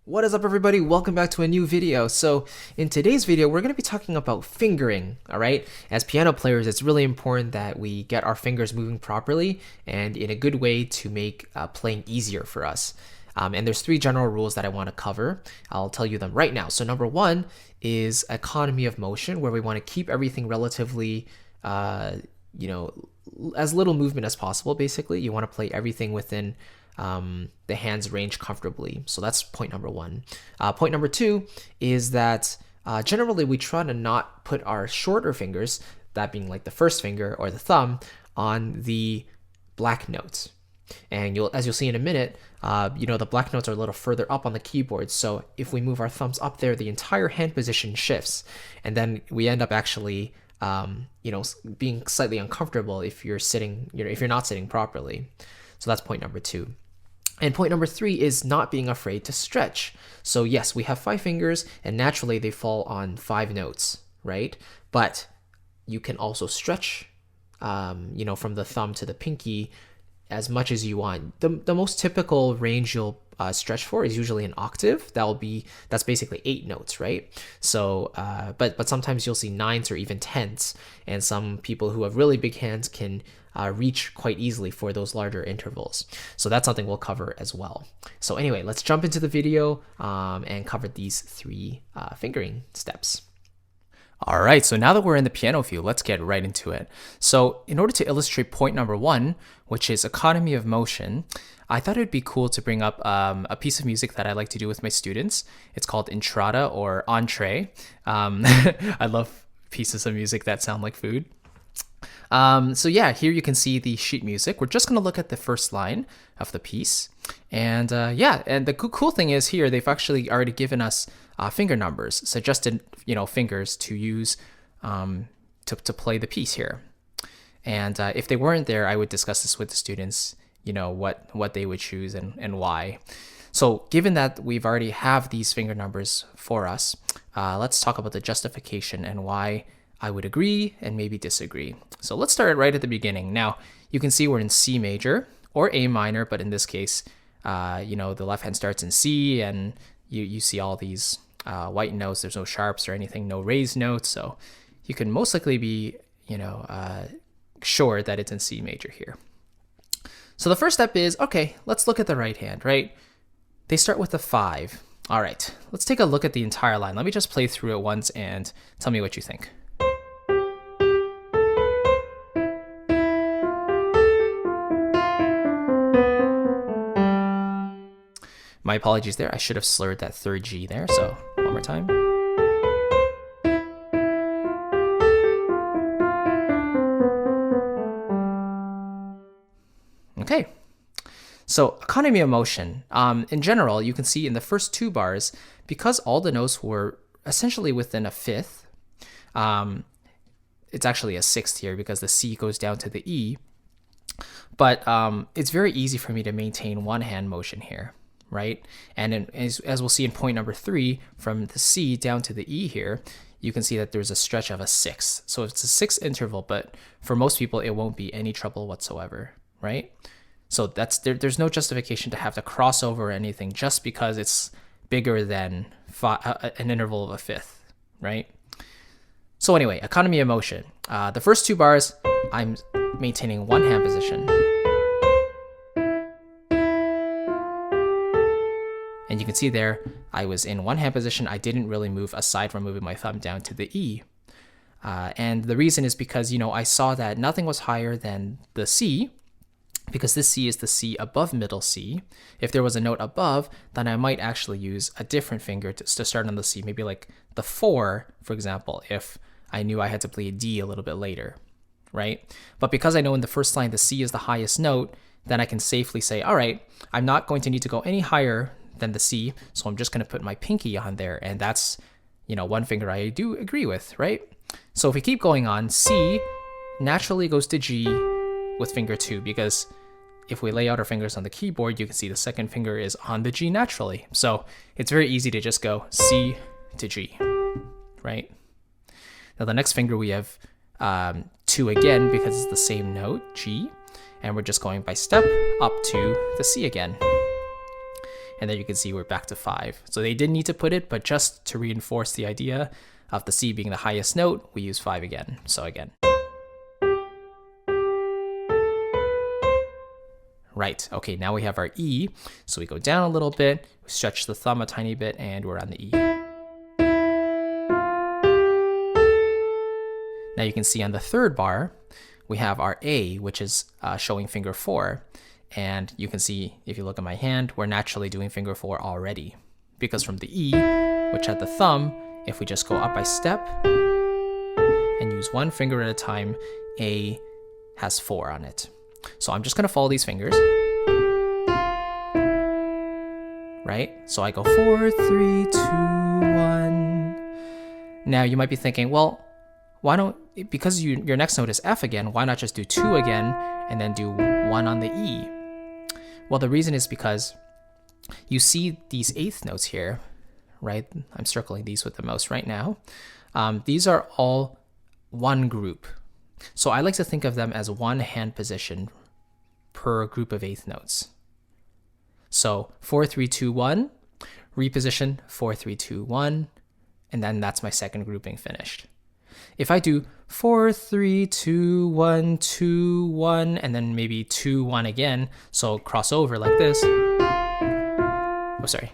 What is up, everybody? Welcome back to a new video. So in today's video, we're going to be talking about fingering, all right? As piano players, it's really important that we get our fingers moving properly and in a good way to make playing easier for us. And there's three general rules that I want to cover. I'll tell you them right now. So number one is economy of motion, where we want to keep everything relatively, as little movement as possible, basically. You want to play everything within the hand's range comfortably. So that's point number one. Point number two is that generally we try to not put our shorter fingers, that being like the first finger or the thumb, on the black notes. And as you'll see in a minute, the black notes are a little further up on the keyboard. So if we move our thumbs up there, the entire hand position shifts, and then we end up actually being slightly uncomfortable if you're sitting, if you're not sitting properly. So that's point number two. And point number three is not being afraid to stretch. So yes, we have 5 fingers and naturally they fall on 5 notes, right? But you can also stretch, from the thumb to the pinky as much as you want. The most typical range you'll stretch for is usually an octave. That's basically 8 notes, right? So, but sometimes you'll see 9s or even 10s, and some people who have really big hands can reach quite easily for those larger intervals. So that's something we'll cover as well. So anyway, let's jump into the video and cover these 3 fingering steps. All right, so now that we're in the piano view, let's get right into it. So in order to illustrate point number 1, which is economy of motion, I thought it'd be cool to bring up a piece of music that I like to do with my students. It's called Entrada or Entree. I love pieces of music that sound like food. So yeah, here you can see the sheet music. We're just going to look at the first line of the piece. And and the cool thing is here, they've actually already given us finger numbers, suggested, fingers to use to play the piece here. And if they weren't there, I would discuss this with the students, what they would choose and why. So given that we've already have these finger numbers for us, let's talk about the justification and why I would agree and maybe disagree. So let's start right at the beginning. Now, you can see we're in C major or A minor, but in this case, the left hand starts in C, and you see all these white notes. There's no sharps or anything, no raised notes. So you can most likely be, sure that it's in C major here. So the first step is, okay, let's look at the right hand, right? They start with a 5. All right, let's take a look at the entire line. Let me just play through it once and tell me what you think. My apologies there. I should have slurred that third G there. So one more time. Okay. So economy of motion. In general, you can see in the first 2 bars, because all the notes were essentially within a fifth, it's actually a sixth here because the C goes down to the E. But it's very easy for me to maintain one hand motion here, right? And as we'll see in point number 3, from the C down to the E here, you can see that there's a stretch of a 6. So it's a 6 interval, but for most people, it won't be any trouble whatsoever, right? So there's no justification to have to cross over or anything just because it's bigger than an interval of a fifth, right? So anyway, economy of motion. The first 2 bars, I'm maintaining one hand position. And you can see there, I was in one hand position. I didn't really move aside from moving my thumb down to the E. And the reason is because, I saw that nothing was higher than the C, because this C is the C above middle C. If there was a note above, then I might actually use a different finger to start on the C, maybe like the 4, for example, if I knew I had to play a D a little bit later, right? But because I know in the first line the C is the highest note, then I can safely say, all right, I'm not going to need to go any higher than the C, so I'm just going to put my pinky on there, and that's, one finger I do agree with, right? So if we keep going on, C naturally goes to G with finger 2, because if we lay out our fingers on the keyboard, you can see the second finger is on the G naturally. So it's very easy to just go C to G, right? Now the next finger we have 2 again because it's the same note, G, and we're just going by step up to the C again. and then you can see we're back to 5. So they didn't need to put it, but just to reinforce the idea of the C being the highest note, we use 5 again. So again. Right, okay, now we have our E. So we go down a little bit, we stretch the thumb a tiny bit, and we're on the E. Now you can see on the third bar, we have our A, which is showing finger 4. And you can see, if you look at my hand, we're naturally doing finger 4 already. Because from the E, which had the thumb, if we just go up by step and use one finger at a time, A has 4 on it. So I'm just gonna follow these fingers. Right? So I go 4, 3, 2, 1. Now you might be thinking, well, why don't, because your next note is F again, why not just do 2 again and then do 1 on the E? Well, the reason is because you see these eighth notes here, right? I'm circling these with the mouse right now. These are all one group. So I like to think of them as one hand position per group of eighth notes. So 4, 3, 2, 1, reposition 4, 3, 2, 1, and then that's my second grouping finished. If I do 4, 3, 2, 1, 2, 1, and then maybe 2, 1 again, so cross over like this. Oh, sorry.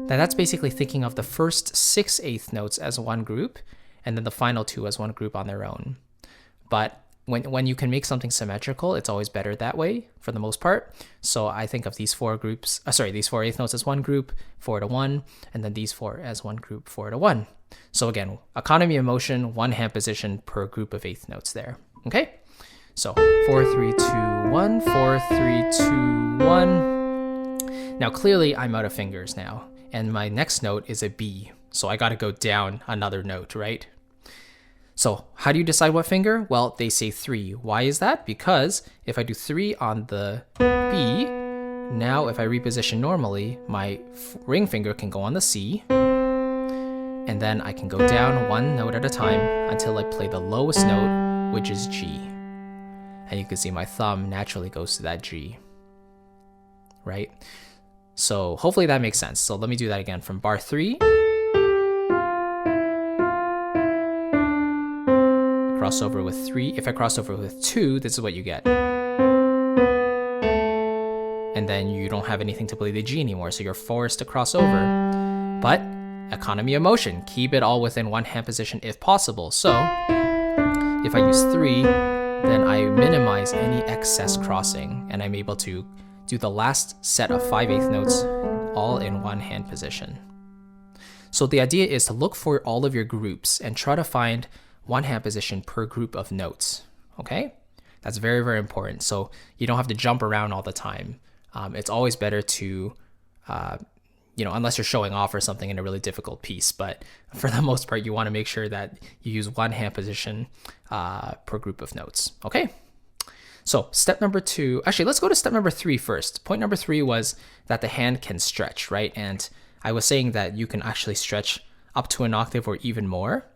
Now that's basically thinking of the first 6 eighth notes as one group, and then the final 2 as one group on their own. But when you can make something symmetrical, it's always better that way for the most part. So I think of these 4 groups, these 4 eighth notes as one group, 4 to 1, and then these 4 as one group, 4 to 1. So again, economy of motion, one hand position per group of eighth notes there. Okay? So 4, 3, 2, 1, 4, 3, 2, 1. Now clearly I'm out of fingers now, and my next note is a B. So I got to go down another note, right? So how do you decide what finger? Well, they say 3. Why is that? Because if I do 3 on the B, now if I reposition normally, my ring finger can go on the C, and then I can go down one note at a time until I play the lowest note, which is G. And you can see my thumb naturally goes to that G, right? So hopefully that makes sense. So let me do that again from bar 3. Cross over with 3. If I cross over with 2, this is what you get. And then you don't have anything to play the G anymore, so you're forced to cross over. But economy of motion, keep it all within one hand position if possible. So if I use 3, then I minimize any excess crossing, and I'm able to do the last set of 5 eighth notes all in one hand position. So the idea is to look for all of your groups and try to find one hand position per group of notes, okay? That's very, very important. So you don't have to jump around all the time. It's always better to, unless you're showing off or something in a really difficult piece, but for the most part, you want to make sure that you use one hand position per group of notes, okay? So step number 2, actually, let's go to step number 3 first. Point number 3 was that the hand can stretch, right? And I was saying that you can actually stretch up to an octave or even more.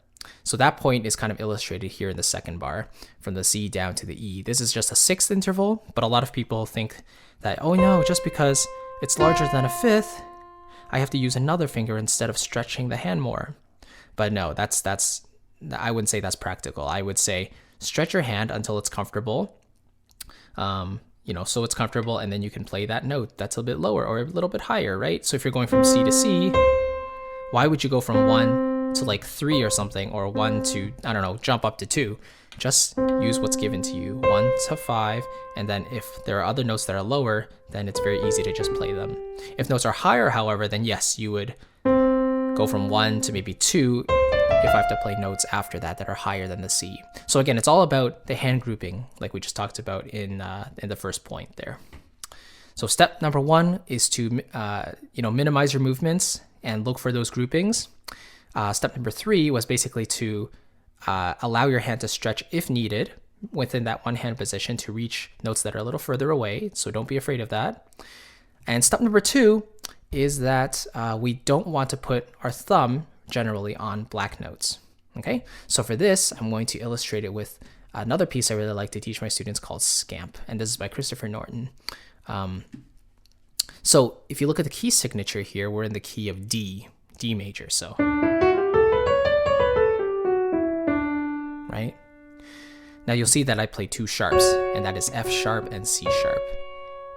So that point is kind of illustrated here in the second bar, from the C down to the E. This is just a 6th interval, but a lot of people think that, oh no, just because it's larger than a 5th, I have to use another finger instead of stretching the hand more. But no, I wouldn't say that's practical. I would say stretch your hand until it's comfortable, so it's comfortable, and then you can play that note that's a bit lower or a little bit higher, right? So if you're going from C to C, why would you go from 1 to like 3 or something, or 1 to, I don't know, jump up to 2? Just use what's given to you, 1 to 5, and then if there are other notes that are lower, then it's very easy to just play them. If notes are higher, however, then yes, you would go from 1 to maybe 2 if I have to play notes after that are higher than the C. So again, it's all about the hand grouping, like we just talked about in the first point there. So step number 1 is to minimize your movements and look for those groupings. Step number 3 was basically to allow your hand to stretch if needed within that one hand position to reach notes that are a little further away. So don't be afraid of that. And step number 2 is that we don't want to put our thumb generally on black notes. Okay, so for this, I'm going to illustrate it with another piece I really like to teach my students called SKYPE, and this is by Christopher Norton. So if you look at the key signature here, we're in the key of D major, so. Right? Now you'll see that I play 2 sharps, and that is F sharp and C sharp,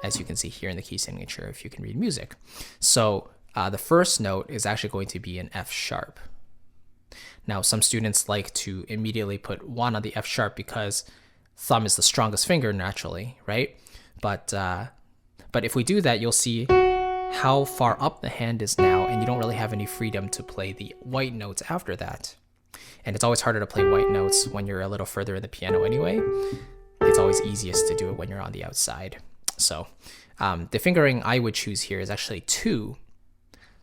as you can see here in the key signature if you can read music. So the first note is actually going to be an F sharp. Now some students like to immediately put 1 on the F sharp because thumb is the strongest finger naturally, right? But if we do that, you'll see how far up the hand is now, and you don't really have any freedom to play the white notes after that. And it's always harder to play white notes when you're a little further in the piano anyway. It's always easiest to do it when you're on the outside. So the fingering I would choose here is actually 2.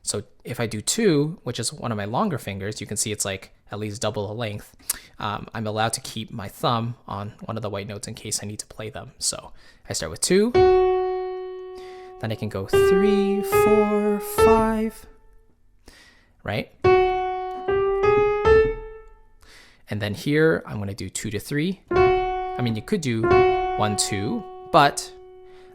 So if I do 2, which is one of my longer fingers, you can see it's like at least double the length. I'm allowed to keep my thumb on one of the white notes in case I need to play them. So I start with 2, then I can go 3, 4, 5, right? And then here I'm going to do 2 to 3. I mean, you could do 1, 2, but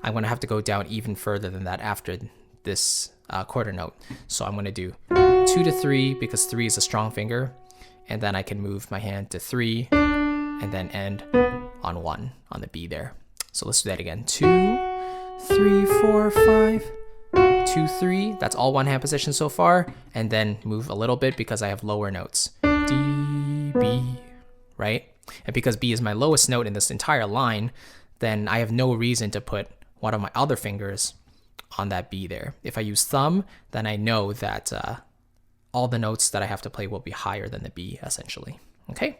I'm going to have to go down even further than that after this quarter note. So I'm going to do 2 to 3 because 3 is a strong finger, and then I can move my hand to 3 and then end on 1 on the B there. So let's do that again. 2, 3, 4, 5, 2, 3. That's all one hand position so far, and then move a little bit because I have lower notes. D, B, right? And because B is my lowest note in this entire line, then I have no reason to put one of my other fingers on that B there. If I use thumb, then I know that all the notes that I have to play will be higher than the B, essentially. Okay?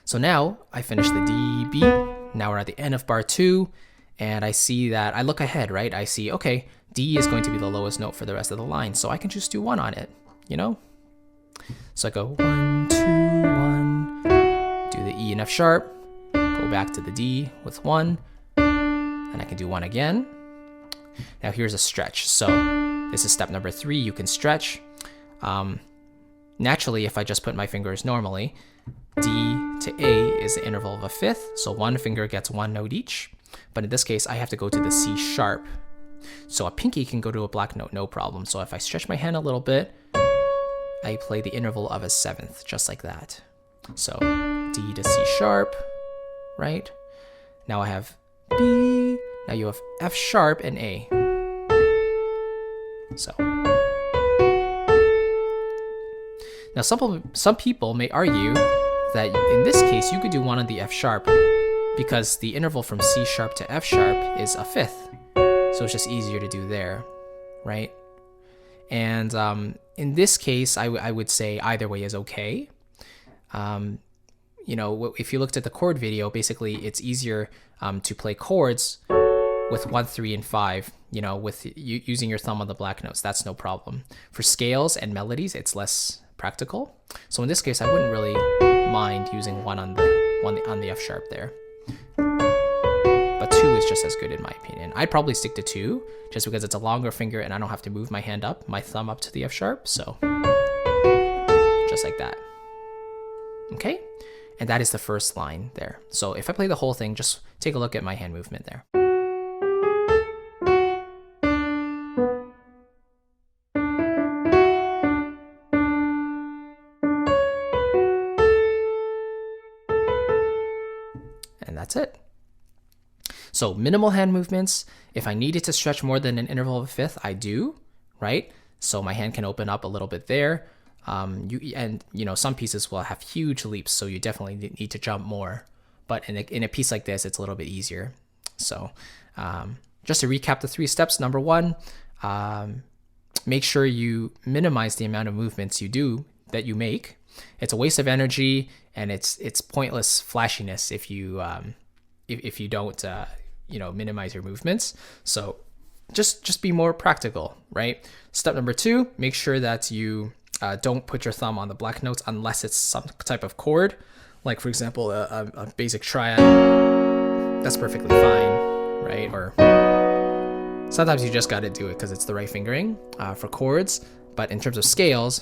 So now I finish the D, B. Now we're at the end of bar 2, and I see that, I look ahead, right? I see, okay, D is going to be the lowest note for the rest of the line, so I can just do 1 on it, you know? So I go 1, 2, 1, do the E and F sharp, go back to the D with 1, and I can do 1 again. Now here's a stretch. So this is step number 3. You can stretch. Naturally, if I just put my fingers normally, D to A is the interval of a fifth. So one finger gets 1 note each. But in this case, I have to go to the C sharp. So a pinky can go to a black note, no problem. So if I stretch my hand a little bit, I play the interval of a 7th, just like that. So D to C sharp, right? Now I have B. Now you have F sharp and A. So now some people may argue that in this case you could do 1 on the F sharp because the interval from C sharp to F sharp is a 5th. So it's just easier to do there, right? And in this case, I would say either way is okay. You know, if you looked at the chord video, basically it's easier to play chords with 1, 3, and 5, you know, with using your thumb on the black notes. That's no problem. For scales and melodies, it's less practical. So in this case, I wouldn't really mind using 1 on the F sharp there. But 2 is just as good in my opinion. I'd probably stick to 2 just because it's a longer finger and I don't have to move my hand up, my thumb up to the F sharp. So just like that. Okay? And that is the first line there. So if I play the whole thing, just take a look at my hand movement there. And that's it. So minimal hand movements. If I needed to stretch more than an interval of a 5th, I do, right? So my hand can open up a little bit there. You know, some pieces will have huge leaps, so you definitely need to jump more. But in a piece like this, it's a little bit easier. So just to recap the 3 steps. Number 1, make sure you minimize the amount of movements that you make. It's a waste of energy, and it's pointless flashiness if you don't you know, minimize your movements. So just be more practical, right? Step number 2, make sure that you don't put your thumb on the black notes unless it's some type of chord, like for example a basic triad. That's perfectly fine, right? Or sometimes you just got to do it because it's the right fingering for chords. But in terms of scales,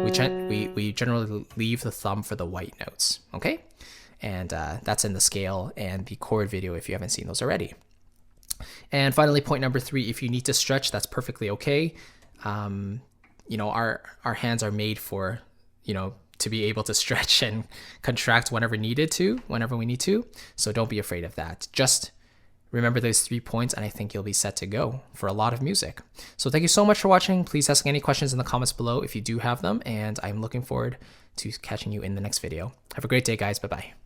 we generally leave the thumb for the white notes, okay? And that's in the scale and the chord video if you haven't seen those already. And finally, point number 3, if you need to stretch, that's perfectly okay. You know, our hands are made for, you know, to be able to stretch and contract whenever we need to. So don't be afraid of that. Just remember those 3 points, and I think you'll be set to go for a lot of music. So thank you so much for watching. Please ask any questions in the comments below if you do have them, and I'm looking forward to catching you in the next video. Have a great day, guys. Bye-bye.